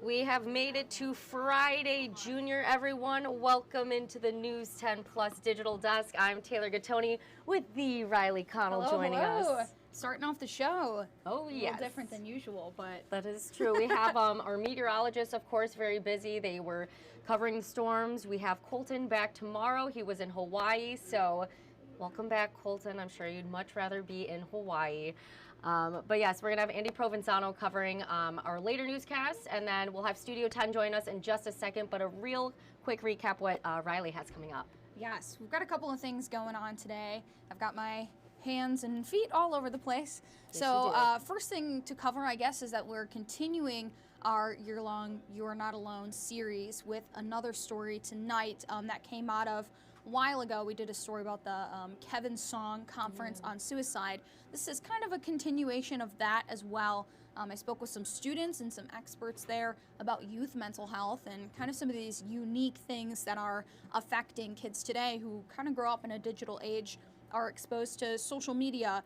We have made it to Friday, Junior, everyone. Welcome into the News 10 Plus Digital Desk. I'm Taylor Gattoni with the Riley Connell joining us. Starting off the show. Oh, yes. A little different than usual, but... That is true. We have our meteorologists, of course, very busy. They were covering the storms. We have Colton back tomorrow. He was in Hawaii, so welcome back, Colton. I'm sure you'd much rather be in Hawaii. But yes, we're going to have Andy Provenzano covering our later newscasts, and then we'll have Studio 10 join us in just a second. But a real quick recap what Riley has coming up. Yes, we've got a couple of things going on today. I've got my hands and feet all over the place. Yes, so first thing to cover, I guess, is that we're continuing our year-long You're Not Alone series with another story tonight that came out of a while ago. We did a story about the Kevin Song Conference on Suicide. This is kind of a continuation of that as well. I spoke with some students and some experts there about youth mental health and kind of some of these unique things that are affecting kids today who kind of grow up in a digital age, are exposed to social media,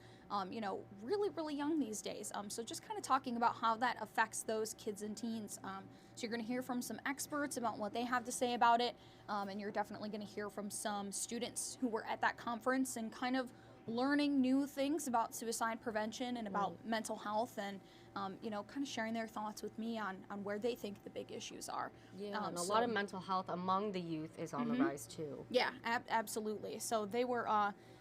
really, really young these days. So just kind of talking about how that affects those kids and teens. So you're going to hear from some experts about what they have to say about it, and you're definitely going to hear from some students who were at that conference and kind of learning new things about suicide prevention and about mental health, and kind of sharing their thoughts with me on where they think the big issues are. Yeah, and a lot of mental health among the youth is on the rise too. Yeah, absolutely. So they were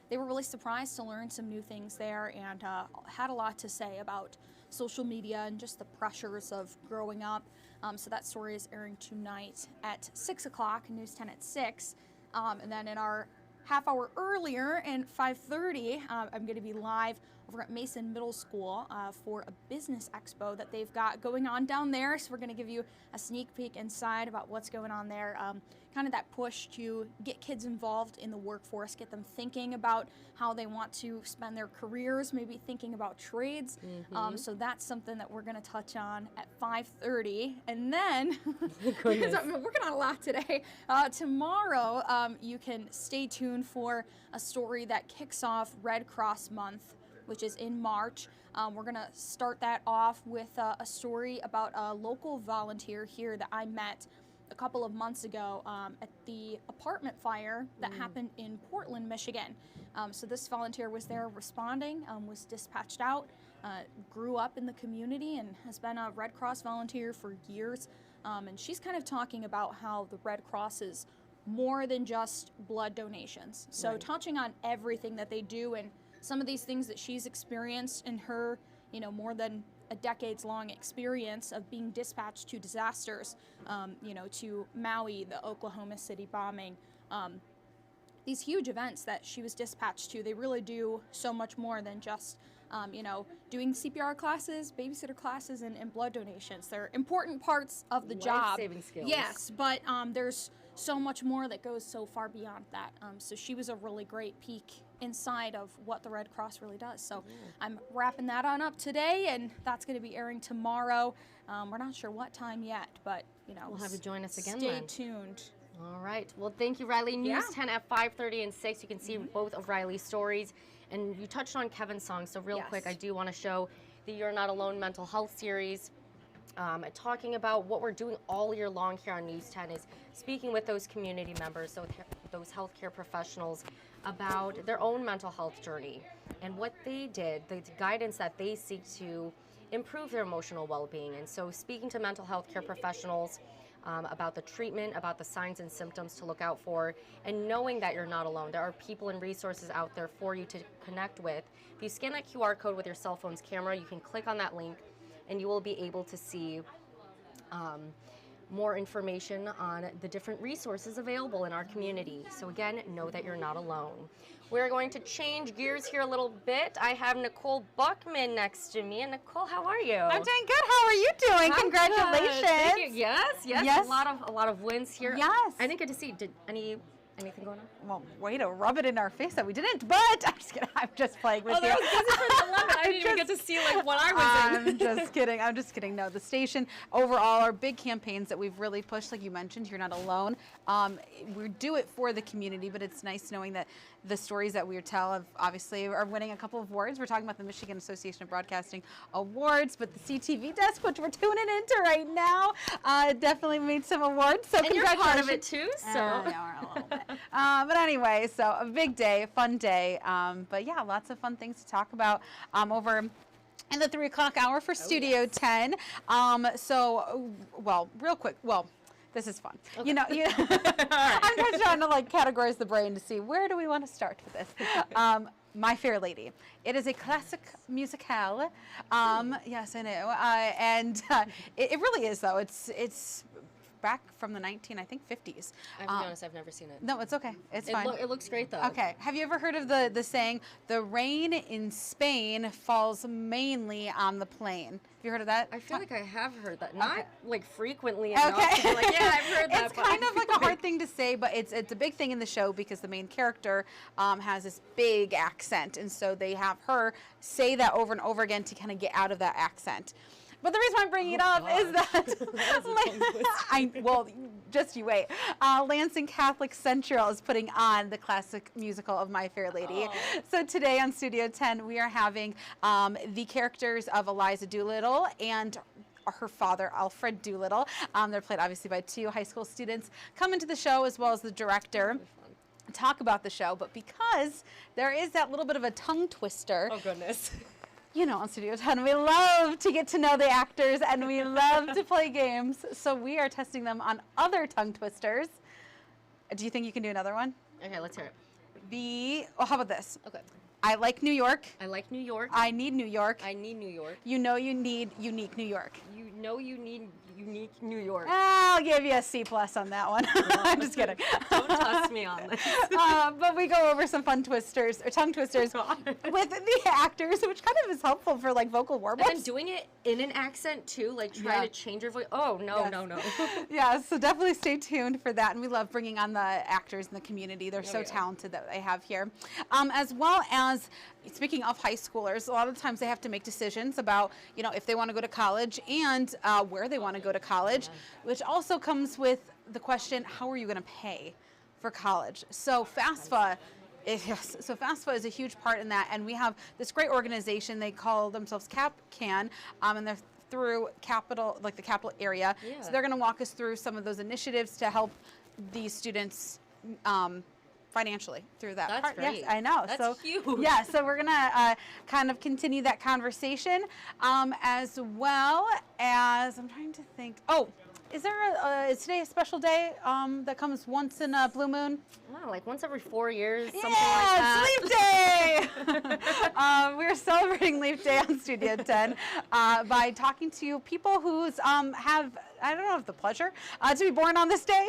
really surprised to learn some new things there, and had a lot to say about social media and just the pressures of growing up. So that story is airing tonight at 6 o'clock, News 10 at 6. And then in our half hour earlier at 5:30, I'm going to be live over at Mason Middle School for a business expo that they've got going on down there. So we're going to give you a sneak peek inside about what's going on there. Kind of that push to get kids involved in the workforce, get them thinking about how they want to spend their careers, maybe thinking about trades. So that's something that we're going to touch on at 5:30. And then, so I'm working on a lot today. Tomorrow, you can stay tuned for a story that kicks off Red Cross Month, which is in March. We're going to start that off with a story about a local volunteer here that I met a couple of months ago at the apartment fire that happened in Portland, Michigan. So this volunteer was there responding, was dispatched out, grew up in the community, and has been a Red Cross volunteer for years. And she's kind of talking about how the Red Cross is more than just blood donations. So touching on everything that they do and some of these things that she's experienced in her, more than a decades-long experience of being dispatched to disasters, to Maui, the Oklahoma City bombing, these huge events that she was dispatched to. They really do so much more than just, doing CPR classes, babysitter classes, and blood donations. They're important parts of the job. Life-saving skills. Yes, but there's so much more that goes so far beyond that. So she was a really great peek inside of what the Red Cross really does. So I'm wrapping that on up today, and that's going to be airing tomorrow. We're not sure what time yet, but, we'll have you join us again stay then. tuned. All right. Well, thank you, Riley. News 10 at 5:30 and 6. You can see both of Riley's stories. And you touched on Kevin's song. So real quick, I do want to show the You're Not Alone mental health series. Talking about what we're doing all year long here on News 10 is speaking with those community members, so those healthcare professionals, about their own mental health journey and what they did, the guidance that they seek to improve their emotional well-being. And so speaking to mental health care professionals about the treatment, about the signs and symptoms to look out for, and knowing that you're not alone. There are people and resources out there for you to connect with. If you scan that QR code with your cell phone's camera, you can click on that link and you will be able to see more information on the different resources available in our community. So again, know that you're not alone. We're going to change gears here a little bit. I have Nicole Buckman next to me. And Nicole, how are you? I'm doing good. How are you doing? I'm Congratulations. Good. Thank you. Yes. A lot of wins here. Yes. I didn't get to see. Did any Anything going on? Well, way to rub it in our face that we didn't, but I'm just kidding. I'm just playing with you. That was busy for the 11. I didn't even get to see like what I was in. I'm just kidding. I'm just kidding. No, the station overall are big campaigns that we've really pushed. Like you mentioned, You're Not Alone. We do it for the community, but it's nice knowing that the stories that we tell obviously are winning a couple of awards. We're talking about the Michigan Association of Broadcasting Awards, but the CTV desk, which we're tuning into right now, definitely made some awards. So and you're part of it too, so. Yeah, we're a little bit. But anyway, so a big day, a fun day. But yeah, lots of fun things to talk about over in the 3 o'clock hour for Studio 10. Well, real quick, this is fun. Okay. You know, I'm just trying to like categorize the brain to see where do we want to start with this. My Fair Lady. It is a classic musicale. Yes, I know. And it really is, though. It's back from the 50s. I have to be honest, I've never seen it. No, it's okay. It's fine. It looks great, though. Okay. Have you ever heard of the saying, the rain in Spain falls mainly on the plain? Have you heard of that? I feel like I have heard that. Not like frequently enough. To be like, yeah, I've heard that. It's kind of like a hard thing to say, but it's a big thing in the show because the main character has this big accent. And so they have her say that over and over again to kind of get out of that accent. But the reason why I'm bringing it up is that, just you wait. Lansing Catholic Central is putting on the classic musical of My Fair Lady. Oh. So today on Studio 10, we are having the characters of Eliza Doolittle and her father, Alfred Doolittle. They're played obviously by 2 high school students. Come into the show as well as the director. Talk about the show, but because there is that little bit of a tongue twister. Oh, goodness. You know, on Studio 10, we love to get to know the actors and we love to play games. So we are testing them on other tongue twisters. Do you think you can do another one? Okay, let's hear it. How about this? Okay. I like New York. I like New York. I need New York. I need New York. You know you need unique New York. You know you need unique New York. I'll give you a C+ on that one. I'm just kidding. Don't toss me on this. But we go over some tongue twisters with the actors, which kind of is helpful for like vocal warm-ups. And then doing it in an accent too, like try to change your voice. Oh, no. Yeah, so definitely stay tuned for that. And we love bringing on the actors in the community. They're so talented that they have here. As well as, speaking of high schoolers, a lot of times they have to make decisions about, if they want to go to college and where they want to go to college, which also comes with the question, how are you going to pay for college? So FAFSA is a huge part in that, and we have this great organization. They call themselves CapCan, and they're through Capital, like the Capital area. Yeah. So they're going to walk us through some of those initiatives to help these students financially through that That's part. Great. Yes, I know. That's huge. Yeah, so we're gonna kind of continue that conversation, as well as I'm trying to think. Oh, is is today a special day that comes once in a blue moon? Wow, like once every 4 years, something like that. Leap Day! We're celebrating Leap Day on Studio 10 by talking to people who's have, I don't know if the pleasure, to be born on this day.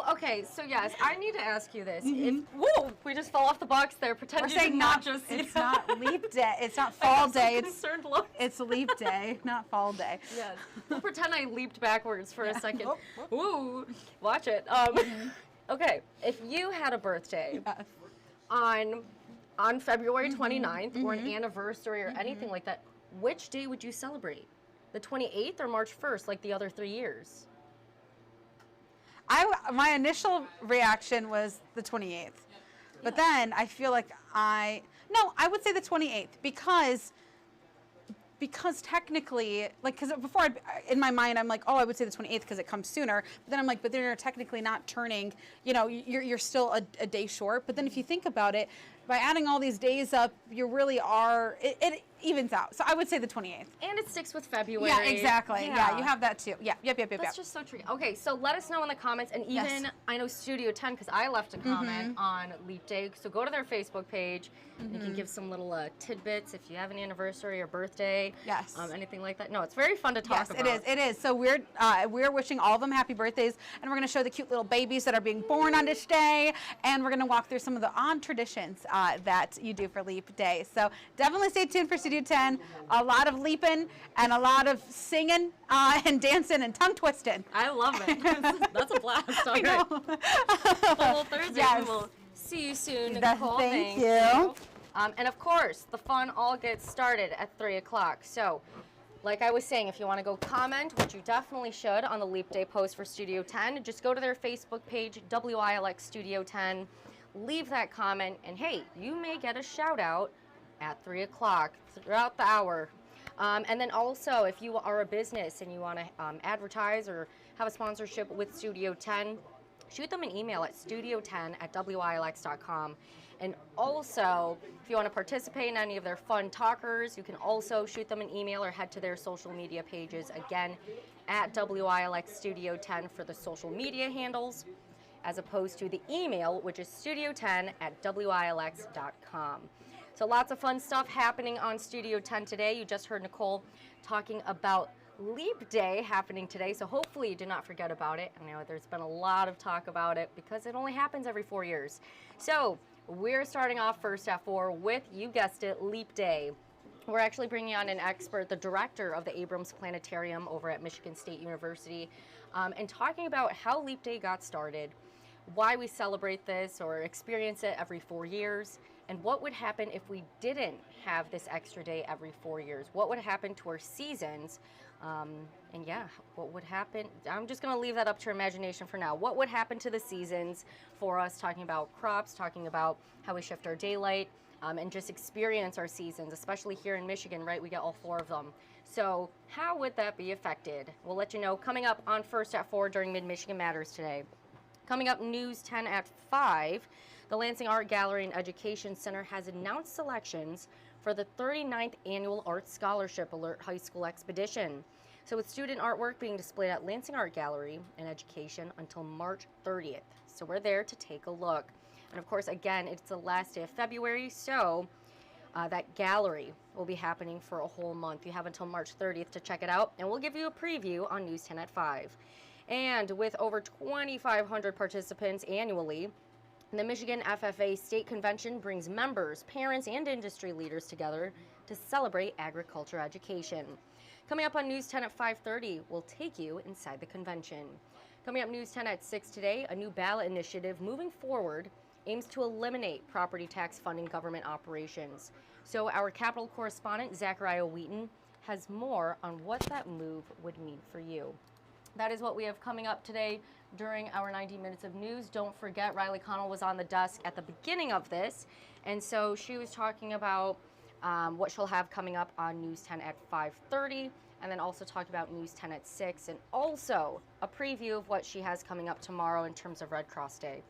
Okay, so yes, I need to ask you this. Whoa, we just fell off the box there. Pretend We're you saying did not just see it's that. not Leap Day. It's not Fall Day. Concerned look. It's Leap Day, not Fall Day. Yes. We'll pretend I leaped backwards for a second. Whoop. Ooh, watch it. Okay, if you had a birthday on February 29th or an anniversary or anything like that, which day would you celebrate? The 28th or March 1st, like the other 3 years? My initial reaction was the 28th, but then I feel like I would say the 28th because technically, like, because before in my mind I'm like, oh, I would say the 28th because it comes sooner, but then I'm like, but then you're technically not turning, you're still a day short. But then if you think about it, by adding all these days up, you really are, it evens out. So I would say the 28th. And it sticks with February. Yeah, exactly. Yeah, you have that too. Yeah, yep. That's just so tricky. Okay, so let us know in the comments, and even, I know Studio 10, because I left a comment on Leap Day, so go to their Facebook page, and you can give some little tidbits if you have an anniversary or birthday. Yes. Anything like that. No, it's very fun to talk about. Yes, it is. So we're wishing all of them happy birthdays, and we're going to show the cute little babies that are being born on this day, and we're going to walk through some of the odd traditions that you do for Leap Day. So definitely stay tuned for Studio Studio 10. A lot of leaping and a lot of singing and dancing and tongue twisting. I love it. That's a blast. All right. Well, Thursday, Yes. we will see you soon, That's- Nicole. thank you. And of course, the fun all gets started at 3 o'clock. So, like I was saying, if you want to go comment, which you definitely should, on the Leap Day post for Studio 10, just go to their Facebook page, WILX Studio 10, leave that comment, and hey, you may get a shout out at 3 o'clock throughout the hour. And then also, if you are a business and you want to advertise or have a sponsorship with Studio 10, shoot them an email at studio10@wilx.com. And also, if you want to participate in any of their fun talkers, you can also shoot them an email or head to their social media pages, again, at WILX Studio 10 for the social media handles, as opposed to the email, which is studio10@wilx.com. So lots of fun stuff happening on Studio 10 today. You just heard Nicole talking about Leap Day happening today, so hopefully you did not forget about it. I know there's been a lot of talk about it because it only happens every 4 years. So we're starting off first at 4 with, you guessed it, Leap Day. We're actually bringing on an expert, the director of the Abrams Planetarium over at Michigan State University, and talking about how Leap Day got started, why we celebrate this or experience it every 4 years, and what would happen if we didn't have this extra day every 4 years. What would happen to our seasons? And yeah, what would happen? I'm just going to leave that up to your imagination for now. What would happen to the seasons for us, talking about crops, talking about how we shift our daylight, and just experience our seasons, especially here in Michigan, right? We get all 4 of them. So how would that be affected? We'll let you know coming up on First at 4 during Mid-Michigan Matters today. Coming up, News 10 at 5, the Lansing Art Gallery and Education Center has announced selections for the 39th Annual Art Scholarship Alert High School Expedition. So with student artwork being displayed at Lansing Art Gallery and Education until March 30th. So we're there to take a look. And of course, again, it's the last day of February, so that gallery will be happening for a whole month. You have until March 30th to check it out, and we'll give you a preview on News 10 at 5. And with over 2,500 participants annually, the Michigan FFA State Convention brings members, parents, and industry leaders together to celebrate agriculture education. Coming up on News 10 at 5:30, we'll take you inside the convention. Coming up News 10 at 6 today, a new ballot initiative moving forward aims to eliminate property tax funding government operations. So our Capitol correspondent, Zachariah Wheaton, has more on what that move would mean for you. That is what we have coming up today during our 90 minutes of news. Don't forget, Riley Connell was on the desk at the beginning of this, and so she was talking about what she'll have coming up on News 10 at 5:30, and then also talked about News 10 at 6, and also a preview of what she has coming up tomorrow in terms of Red Cross Day.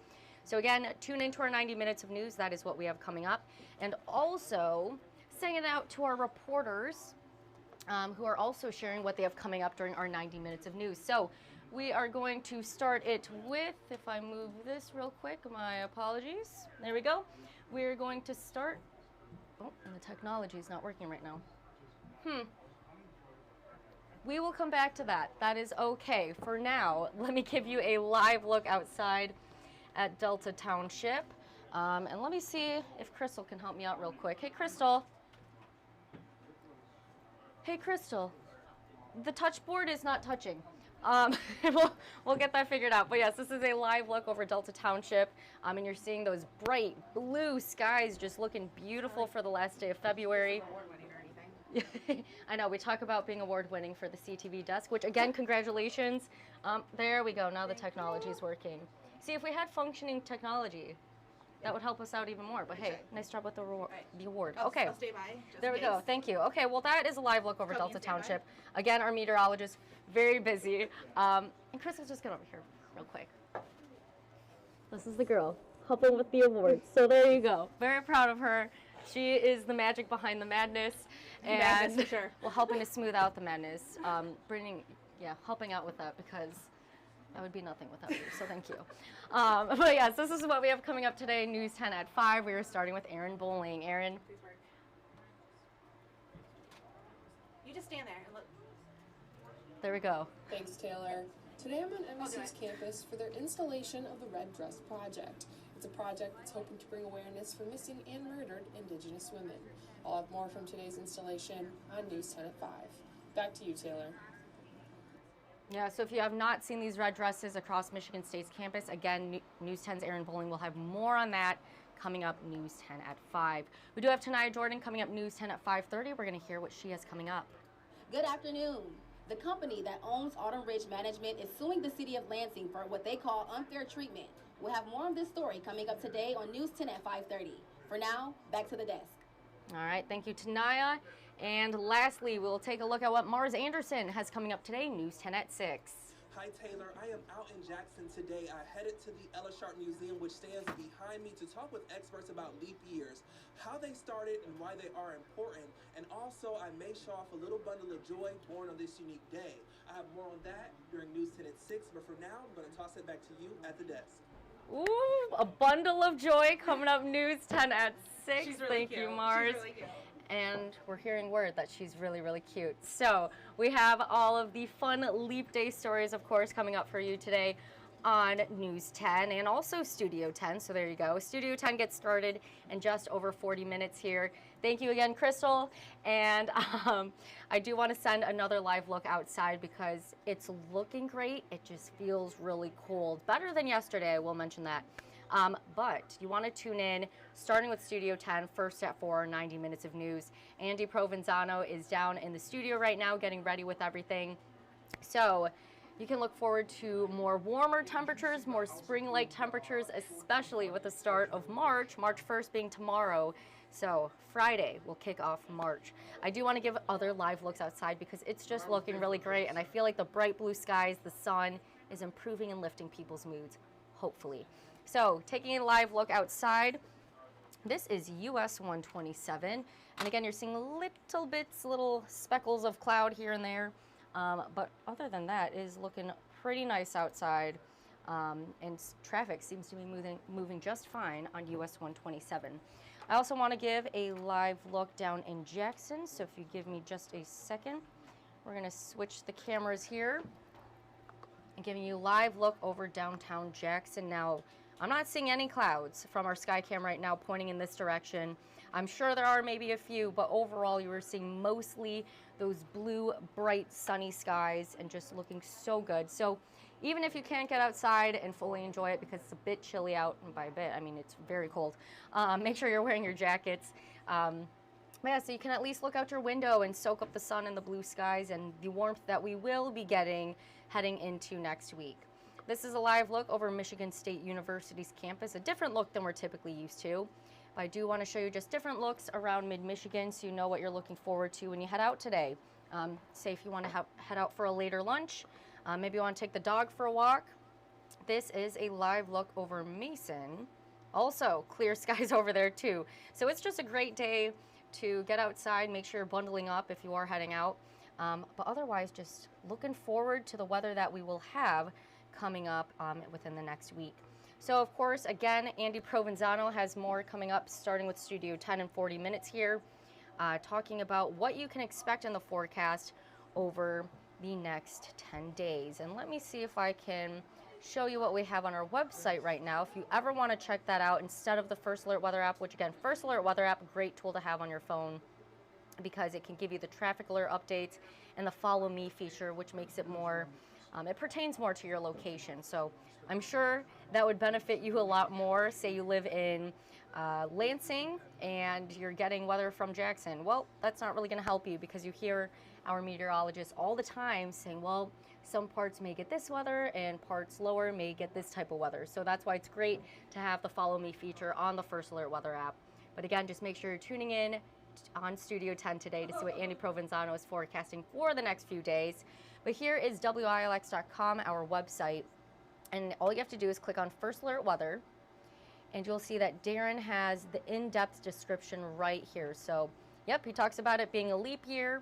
So again, tune into our 90 minutes of news. That is what we have coming up. And also, sending it out to our reporters who are also sharing what they have coming up during our 90 minutes of news. So we are going to start it with, if I move this real quick, my apologies. There we go. We're going to start, oh, and the technology is not working right now. We will come back to that. That is okay. For now, let me give you a live look outside at Delta Township. And let me see if Crystal can help me out real quick. Hey, Crystal. Hey, Crystal. The touch board is not touching. We'll get that figured out. But yes, this is a live look over Delta Township. And you're seeing those bright blue skies just looking beautiful for the last day of February. I know, we talk about being award-winning for the CTV desk, which again, congratulations. There we go, now the technology is working. See, if we had functioning technology, that would help us out even more. But hey, nice job with the award. Okay, I'll stay by. there we go, thank you. Okay, well that is a live look over Delta Township. Again, our meteorologist, very busy. And Chris, just get over here real quick. This is the girl, helping with the awards. So there you go, very proud of her. She is the magic behind the madness, and Madness, for sure. well, helping to smooth out the madness, helping out with that, because that would be nothing without you. So thank you. But yes, this is what we have coming up today. News 10 at 5. We are starting with Aaron Bowling. Aaron, You just stand there and look. there we go. Thanks, Taylor. Today I'm on MSU's campus for their installation of the Red Dress Project. It's a project that's hoping to bring awareness for missing and murdered Indigenous women. I'll have more from today's installation on News 10 at 5. Back to you, Taylor. Yeah, so if you have not seen these red dresses across Michigan State's campus, again, News 10's Erin Bowling will have more on that coming up News 10 at 5. We do have Tanaya Jordan coming up News 10 at 5:30. We're going to hear what she has coming up. Good afternoon. The company that owns Autumn Ridge Management is suing the city of Lansing for what they call unfair treatment. We'll have more on this story coming up today on News 10 at 5:30. For now, back to the desk. All right, thank you, Tanaya. And lastly, we'll take a look at what Mars Anderson has coming up today, News 10 at 6. Hi Taylor, I am out in Jackson today. I headed to the Ella Sharp Museum, which stands behind me, to talk with experts about leap years, how they started and why they are important, and also I may show off a little bundle of joy born on this unique day. I have more on that during News 10 at 6, but for now, I'm going to toss it back to you at the desk. Ooh, a bundle of joy coming up News 10 at 6. She's really Thank cute. you, Mars. She's really cute. And we're hearing word that she's really, really cute. So we have all of the fun Leap Day stories, of course, coming up for you today on News 10 and also Studio 10. So there you go. Studio 10 gets started in just over 40 minutes here. Thank you again, Crystal. And I do want to send another live look outside because it's looking great. It just feels really cold. Better than yesterday, I will mention that. But you want to tune in, starting with Studio 10, first at 4, 90 minutes of news. Andy Provenzano is down in the studio right now getting ready with everything. So you can look forward to more warmer temperatures, more spring-like temperatures, especially with the start of March 1st being tomorrow. So Friday will kick off March. I do want to give other live looks outside because it's just looking really great, and I feel like the bright blue skies, the sun, is improving and lifting people's moods, hopefully. So taking a live look outside, this is US 127. And again, you're seeing little speckles of cloud here and there. But other than that, it is looking pretty nice outside. And traffic seems to be moving just fine on US 127. I also want to give a live look down in Jackson. So if you give me just a second, we're going to switch the cameras here and giving you a live look over downtown Jackson. Now, I'm not seeing any clouds from our sky cam right now pointing in this direction. I'm sure there are maybe a few, but overall you are seeing mostly those blue, bright, sunny skies and just looking so good. So even if you can't get outside and fully enjoy it because it's a bit chilly out, and by a bit, I mean it's very cold, make sure you're wearing your jackets. Yeah, so you can at least look out your window and soak up the sun and the blue skies and the warmth that we will be getting heading into next week. This is a live look over Michigan State University's campus, a different look than we're typically used to. But I do want to show you just different looks around mid-Michigan so you know what you're looking forward to when you head out today. Say if you want to head out for a later lunch, maybe you want to take the dog for a walk. This is a live look over Mason. Also, clear skies over there too. So it's just a great day to get outside, make sure you're bundling up if you are heading out. But otherwise, just looking forward to the weather that we will have coming up within the next week. So of course, again, Andy Provenzano has more coming up, starting with Studio 10 in 40 minutes here, talking about what you can expect in the forecast over the next 10 days. And let me see if I can show you what we have on our website right now. If you ever want to check that out instead of the First Alert Weather app, which again, First Alert Weather app, great tool to have on your phone because it can give you the traffic alert updates and the Follow Me feature, which makes it more it pertains more to your location. So I'm sure that would benefit you a lot more. Say you live in Lansing and you're getting weather from Jackson. Well, that's not really going to help you because you hear our meteorologists all the time saying, well, some parts may get this weather and parts lower may get this type of weather. So that's why it's great to have the Follow Me feature on the First Alert Weather app. But again, just make sure you're tuning in on Studio 10 today to see what Andy Provenzano is forecasting for the next few days. But here is WILX.com, our website, and all you have to do is click on First Alert Weather, and you'll see that Darren has the in-depth description right here. So, yep, he talks about it being a leap year,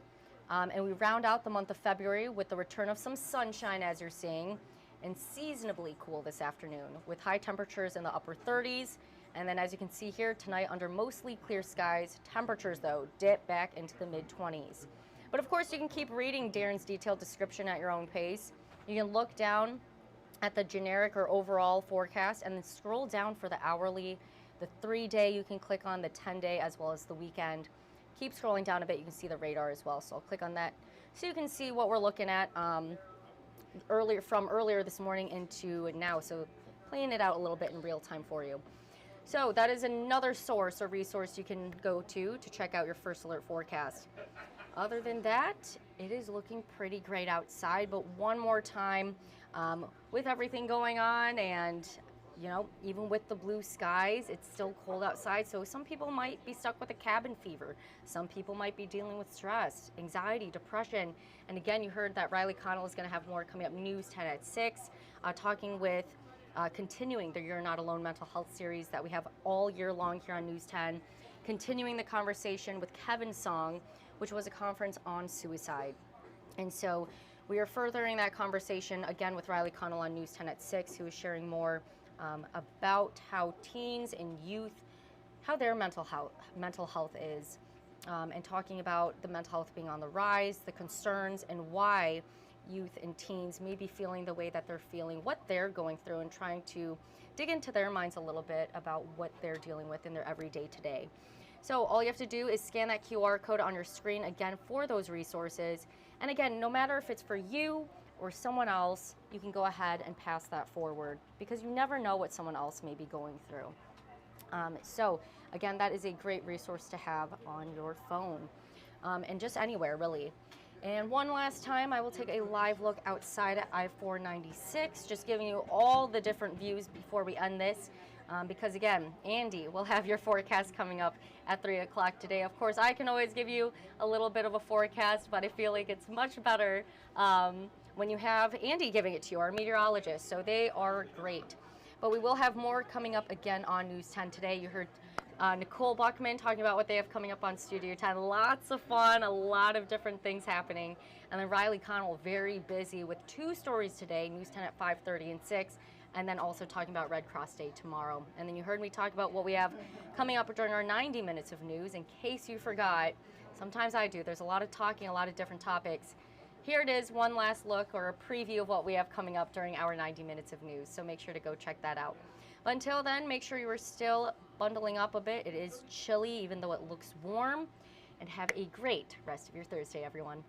and we round out the month of February with the return of some sunshine, as you're seeing, and seasonably cool this afternoon with high temperatures in the upper 30s. And then as you can see here, tonight under mostly clear skies, temperatures, though, dip back into the mid-20s. But of course, you can keep reading Darren's detailed description at your own pace. You can look down at the generic or overall forecast, and then scroll down for the hourly, the 3-day you can click on, the 10-day, as well as the weekend. Keep scrolling down a bit, you can see the radar as well, so I'll click on that so you can see what we're looking at earlier this morning into now, so playing it out a little bit in real time for you. So that is another source or resource you can go to check out your first alert forecast. Other than that, it is looking pretty great outside, but one more time, with everything going on and even with the blue skies, it's still cold outside, so some people might be stuck with a cabin fever. Some people might be dealing with stress, anxiety, depression. And again, you heard that Riley Connell is going to have more coming up. News 10 at 6, talking with, continuing the You're Not Alone mental health series that we have all year long here on News 10, continuing the conversation with Kevin Song, which was a conference on suicide. And so we are furthering that conversation again with Riley Connell on News 10 at 6, who is sharing more about how teens and youth, how their mental health is, and talking about the mental health being on the rise, the concerns, and why youth and teens may be feeling the way that they're feeling, what they're going through, and trying to dig into their minds a little bit about what they're dealing with in their everyday today. So all you have to do is scan that QR code on your screen again for those resources. And again, no matter if it's for you or someone else, you can go ahead and pass that forward because you never know what someone else may be going through. So again, that is a great resource to have on your phone and just anywhere really. And one last time, I will take a live look outside at I-496, just giving you all the different views before we end this. Because again, Andy will have your forecast coming up at 3 o'clock today. Of course, I can always give you a little bit of a forecast, but I feel like it's much better when you have Andy giving it to you, our meteorologist. So they are great. But we will have more coming up again on News 10 today. You heard Nicole Buckman talking about what they have coming up on Studio 10. Lots of fun, a lot of different things happening. And then Riley Connell, very busy with 2 stories today, News 10 at 5:30 and 6. And then also talking about Red Cross Day tomorrow. And then you heard me talk about what we have coming up during our 90 minutes of news. In case you forgot, sometimes I do. There's a lot of talking, a lot of different topics. Here it is, one last look or a preview of what we have coming up during our 90 minutes of news. So make sure to go check that out. But until then, make sure you are still bundling up a bit. It is chilly, even though it looks warm. And have a great rest of your Thursday, everyone.